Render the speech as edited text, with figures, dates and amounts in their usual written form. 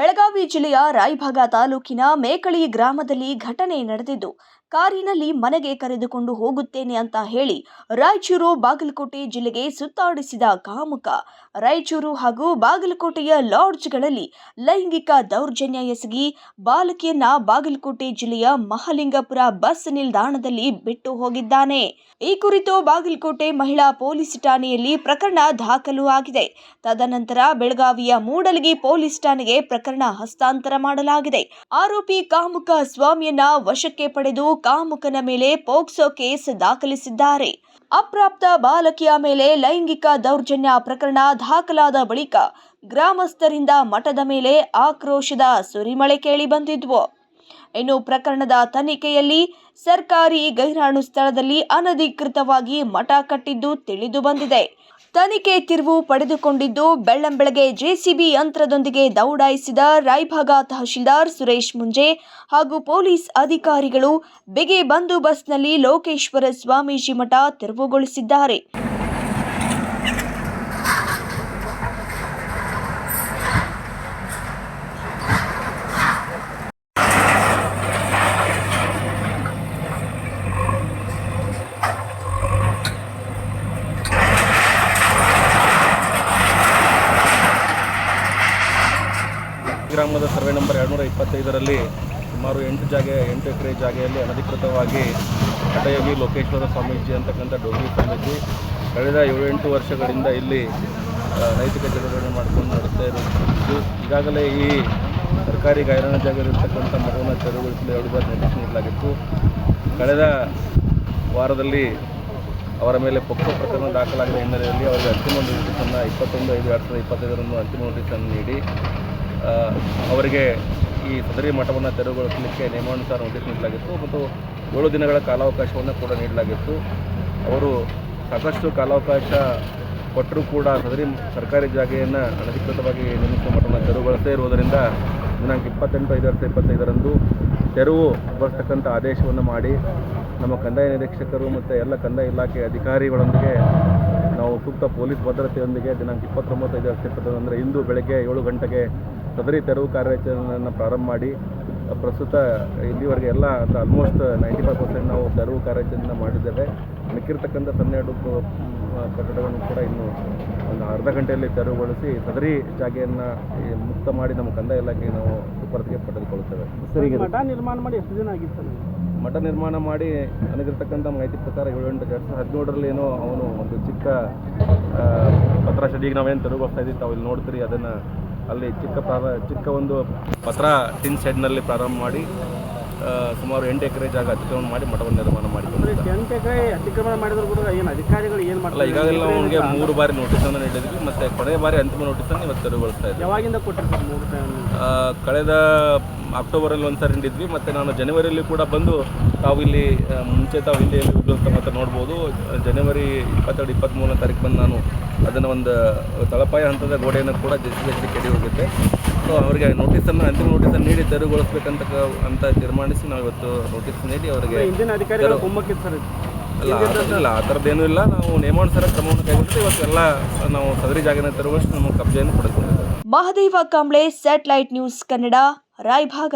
ಬೆಳಗಾವಿ ಜಿಲ್ಲೆಯ ರಾಯಭಾಗ ತಾಲೂಕಿನ ಮೇಕಳಿ ಗ್ರಾಮದಲ್ಲಿ ಘಟನೆ ನಡೆದಿದ್ದು, ಕಾರಿನಲ್ಲಿ ಮನೆಗೆ ಕರೆದುಕೊಂಡು ಹೋಗುತ್ತೇನೆ ಅಂತ ಹೇಳಿ ರಾಯಚೂರು ಬಾಗಲಕೋಟೆ ಜಿಲ್ಲೆಗೆ ಸುತ್ತಾಡಿಸಿದ ಕಾಮುಕ ರಾಯಚೂರು ಹಾಗೂ ಬಾಗಲಕೋಟೆಯ ಲಾಡ್ಜ್ಗಳಲ್ಲಿ ಲೈಂಗಿಕ ದೌರ್ಜನ್ಯ ಎಸಗಿ ಬಾಲಕಿಯನ್ನ ಬಾಗಲಕೋಟೆ ಜಿಲ್ಲೆಯ ಮಹಾಲಿಂಗಪುರ ಬಸ್ ನಿಲ್ದಾಣದಲ್ಲಿ ಬಿಟ್ಟು ಹೋಗಿದ್ದಾನೆ. ಈ ಕುರಿತು ಬಾಗಲಕೋಟೆ ಮಹಿಳಾ ಪೊಲೀಸ್ ಠಾಣೆಯಲ್ಲಿ ಪ್ರಕರಣ ದಾಖಲು ಆಗಿದೆ. ತದನಂತರ ಬೆಳಗಾವಿಯ ಮೂಡಲಗಿ ಪೊಲೀಸ್ ಠಾಣೆಗೆ ಪ್ರಕರಣ ಹಸ್ತಾಂತರ ಮಾಡಲಾಗಿದೆ. ಆರೋಪಿ ಕಾಮುಕ ಸ್ವಾಮಿಯನ್ನ ವಶಕ್ಕೆ ಪಡೆದು ಕಾಮುಕನ ಮೇಲೆ ಪೋಕ್ಸೋ ಕೇಸ್ ದಾಖಲಿಸಿದ್ದಾರೆ. ಅಪ್ರಾಪ್ತ ಬಾಲಕಿಯ ಮೇಲೆ ಲೈಂಗಿಕ ದೌರ್ಜನ್ಯ ಪ್ರಕರಣ ದಾಖಲಾದ ಬಳಿಕ ಗ್ರಾಮಸ್ಥರಿಂದ ಮಠದ ಮೇಲೆ ಆಕ್ರೋಶದ ಸುರಿಮಳೆ ಕೇಳಿ ಬಂದಿದ್ವು. ಇನ್ನು ಪ್ರಕರಣದ ತನಿಖೆಯಲ್ಲಿ ಸರ್ಕಾರಿ ಗೈರಾಣು ಸ್ಥಳದಲ್ಲಿ ಅನಧಿಕೃತವಾಗಿ ಮಠ ಕಟ್ಟಿದ್ದು ತಿಳಿದು ಬಂದಿದೆ. ತನಿಖೆ ತಿರುವು ಪಡೆದುಕೊಂಡಿದ್ದು ಬೆಳ್ಳಂಬೆಳಗ್ಗೆ ಜೆಸಿಬಿ ಯಂತ್ರದೊಂದಿಗೆ ದೌಡಾಯಿಸಿದ ರಾಯಭಾಗ ತಹಶೀಲ್ದಾರ್ ಸುರೇಶ್ ಮುಂಜೆ ಹಾಗೂ ಪೊಲೀಸ್ ಅಧಿಕಾರಿಗಳು ಬಿಗಿ ಬಂದೋಬಸ್ತ್ನಲ್ಲಿ ಲೋಕೇಶ್ವರ ಸ್ವಾಮೀಜಿ ಮಠ ತೆರವುಗೊಳಿಸಿದ್ದಾರೆ. ಗ್ರಾಮದ ಸರ್ವೆ ನಂಬರ್ 225ರಲ್ಲಿ ಸುಮಾರು 8 ಎಕರೆ ಜಾಗೆಯಲ್ಲಿ ಅನಧಿಕೃತವಾಗಿ ಹಠಯೋಗಿ ಲೋಕೇಶ್ವರ ಸ್ವಾಮೀಜಿ ಅಂತಕ್ಕಂಥ ಡೋಗಿ ಸ್ವಾಮೀಜಿ ಕಳೆದ 7-8 ವರ್ಷಗಳಿಂದ ಇಲ್ಲಿ ನೈತಿಕ ಚಟುವಟಿಕೆ ಮಾಡಿಕೊಂಡು ನಡೆಸ್ತಾ ಇರುವುದು. ಈಗಾಗಲೇ ಈ ಸರ್ಕಾರಿ ಗೈರಾಣ ಜಾಗದಲ್ಲಿರ್ತಕ್ಕಂಥ ಮಠವನ್ನು ತೆರವುಗೊಳಿಸಲು 2 ಬಾರಿ ನೋಟಿಸ್ ನೀಡಲಾಗಿತ್ತು. ಕಳೆದ ವಾರದಲ್ಲಿ ಅವರ ಮೇಲೆ ಪೊಕ್ಸೋ ಪ್ರಕರಣ ದಾಖಲಾಗಿದ ಹಿನ್ನೆಲೆಯಲ್ಲಿ ಅವರಿಗೆ ಅಂತಿಮ ನೋಟಿಸನ್ನು 21/5/2025 ಅಂತಿಮ ನೋಟಿಸನ್ನು ನೀಡಿ ಅವರಿಗೆ ಈ ಸದರಿ ಮಠವನ್ನು ತೆರವುಗೊಳಿಸಲಿಕ್ಕೆ ನಿಯಮಾನುಸಾರ ನೋಟಿಸ್ ನೀಡಲಾಗಿತ್ತು ಮತ್ತು 7 ದಿನಗಳ ಕಾಲಾವಕಾಶವನ್ನು ಕೂಡ ನೀಡಲಾಗಿತ್ತು. ಅವರು ಸಾಕಷ್ಟು ಕಾಲಾವಕಾಶ ಕೊಟ್ಟರೂ ಕೂಡ ಸದರಿ ಸರ್ಕಾರಿ ಜಾಗೆಯನ್ನು ಅನಧಿಕೃತವಾಗಿ ನಿರ್ಮಿಸುವ ಮಠವನ್ನು ತೆರವುಗೊಳಿಸದೇ ಇರುವುದರಿಂದ ದಿನಾಂಕ 28/5/2025 ತೆರವುಗೊಳಿಸ್ತಕ್ಕಂಥ ಆದೇಶವನ್ನು ಮಾಡಿ ನಮ್ಮ ಕಂದಾಯ ನಿರೀಕ್ಷಕರು ಮತ್ತು ಎಲ್ಲ ಕಂದಾಯ ಇಲಾಖೆ ಅಧಿಕಾರಿಗಳೊಂದಿಗೆ ನಾವು ಸೂಕ್ತ ಪೊಲೀಸ್ ಭದ್ರತೆಯೊಂದಿಗೆ ದಿನಾಂಕ 29/5/2025 ಅಂದರೆ ಇಂದು ಬೆಳಗ್ಗೆ 7 ಗಂಟೆಗೆ ಸದರಿ ತೆರವು ಕಾರ್ಯಾಚರಣೆಯನ್ನು ಪ್ರಾರಂಭ ಮಾಡಿ ಪ್ರಸ್ತುತ ಇಲ್ಲಿವರೆಗೆ ಎಲ್ಲ ಆಲ್ಮೋಸ್ಟ್ 95% ನಾವು ತೆರವು ಕಾರ್ಯಾಚರಣೆ ಮಾಡಿದ್ದೇವೆ. ಮಿಕ್ಕಿರ್ತಕ್ಕಂಥ 12 ಕಟ್ಟಡಗಳನ್ನು ಕೂಡ ಇನ್ನು ಒಂದು ಅರ್ಧ ಗಂಟೆಯಲ್ಲಿ ತೆರವುಗೊಳಿಸಿ ಸದರಿ ಜಾಗೆಯನ್ನು ಮುಕ್ತ ಮಾಡಿ ನಮ್ಮ ಕಂದಾಯ ಇಲಾಖೆಗೆ ನಾವು ಸುಪರ್ದಿಗೆ ಪಡೆದುಕೊಳ್ಳುತ್ತೇವೆ. ಮಠ ನಿರ್ಮಾಣ ಮಾಡಿ ಎಷ್ಟು ದಿನ ಆಗಿತ್ತು? ಮಠ ನಿರ್ಮಾಣ ಮಾಡಿ ನನಗಿರ್ತಕ್ಕಂಥ ಮಾಹಿತಿ ಪ್ರಕಾರ 2017ರಲ್ಲಿ ಏನೋ ಅವನು ಒಂದು ಚಿಕ್ಕ ಪತ್ರ ಶೆಡ್ಡಿಗೆ ನಾವೇನು ತೆರವುಗೊಳಿಸ್ತಾ ಇದ್ದೀವಿ ತಾವು ಇಲ್ಲಿ ನೋಡ್ತೀರಿ, ಅದನ್ನು ಅಲ್ಲಿ ಚಿಕ್ಕ ಒಂದು ಪತ್ರ ಟಿನ್ ಶೆಡ್ನಲ್ಲಿ ಪ್ರಾರಂಭ ಮಾಡಿ ಸುಮಾರು 8 ಎಕರೆ ಜಾಗ ಅತಿಕ್ರಮಣ ಮಾಡಿ ಮಠವನ್ನು ನಿರ್ಮಾಣ ಮಾಡಿಕೊಂಡು 8 ಎಕರೆ ಅತಿಕ್ರಮಣ ಮಾಡಿದ್ರು ಕೂಡ ಏನು ಅಧಿಕಾರಿಗಳು ಏನು ಮಾಡಲ್ಲ. ಈಗಾಗಲೇ ನಾವು ಅವನಿಗೆ 3 ಬಾರಿ ನೋಟಿಸನ್ನು ನೀಡಿದ್ವಿ ಮತ್ತು ಕೊನೆಯ ಬಾರಿ ಅಂತಿಮ ನೋಟಿಸನ್ನು ಇವತ್ತು ತೆರವುಗೊಳಿಸ್ತಾ ಇದ್ದೀವಿ. ಯಾವಾಗಿಂದ ಕೊಟ್ಟಿರ್ತಾರೆ? ಕಳೆದ ಅಕ್ಟೋಬರಲ್ಲಿ ಒಂದು ಸಾರಿ ನೀಡಿದ್ವಿ ಮತ್ತು ನಾನು ಜನವರಿಯಲ್ಲಿ ಕೂಡ ಬಂದು ತಾವು ಇಲ್ಲಿ ಮುಂಚೆ ತಾವು ಇಲ್ಲಿ ಮತ್ತು ನೋಡ್ಬೋದು. ಜನವರಿ 22-23ನೇ ತಾರೀಕು ಬಂದು ನಾನು ಅದನ್ನು ಒಂದು ತಳಪಾಯ ಹಂತದ ಗೋಡೆಯನ್ನು ಕೂಡ ಜೆಸಿಬಿ ಕೆಡಿ ಹೋಗಿದ್ದೆ. ಸೊ ಅವರಿಗೆ ನೋಟಿಸನ್ನು ಅಂತಿಮ ನೋಟಿಸನ್ನು ನೀಡಿ ತೆರವುಗೊಳಿಸಬೇಕಂತ ತೀರ್ಮಾನಿಸಿ ನಾವು ಇವತ್ತು ನೋಟಿಸ್ ನೀಡಿ ಅವರಿಗೆ ಇಲ್ಲ ಆ ಥರದ್ದೇನೂ ಇಲ್ಲ. ನಾವು ನಿಯಮಾನುಸಾರ ಕ್ರಮವನ್ನು ಕೈಗೊಂಡು ಇವತ್ತು ಎಲ್ಲ ನಾವು ಸದರಿ ಜಾಗನ ತೆರವುಗೊಳಿಸಿ ನಮ್ಮ ಕಬ್ಜೆಯನ್ನು ಪಡೆದುಕೊಂಡಿದ್ದೇವೆ. Mahadeva Kamble, satellite news Kannada, Raybag.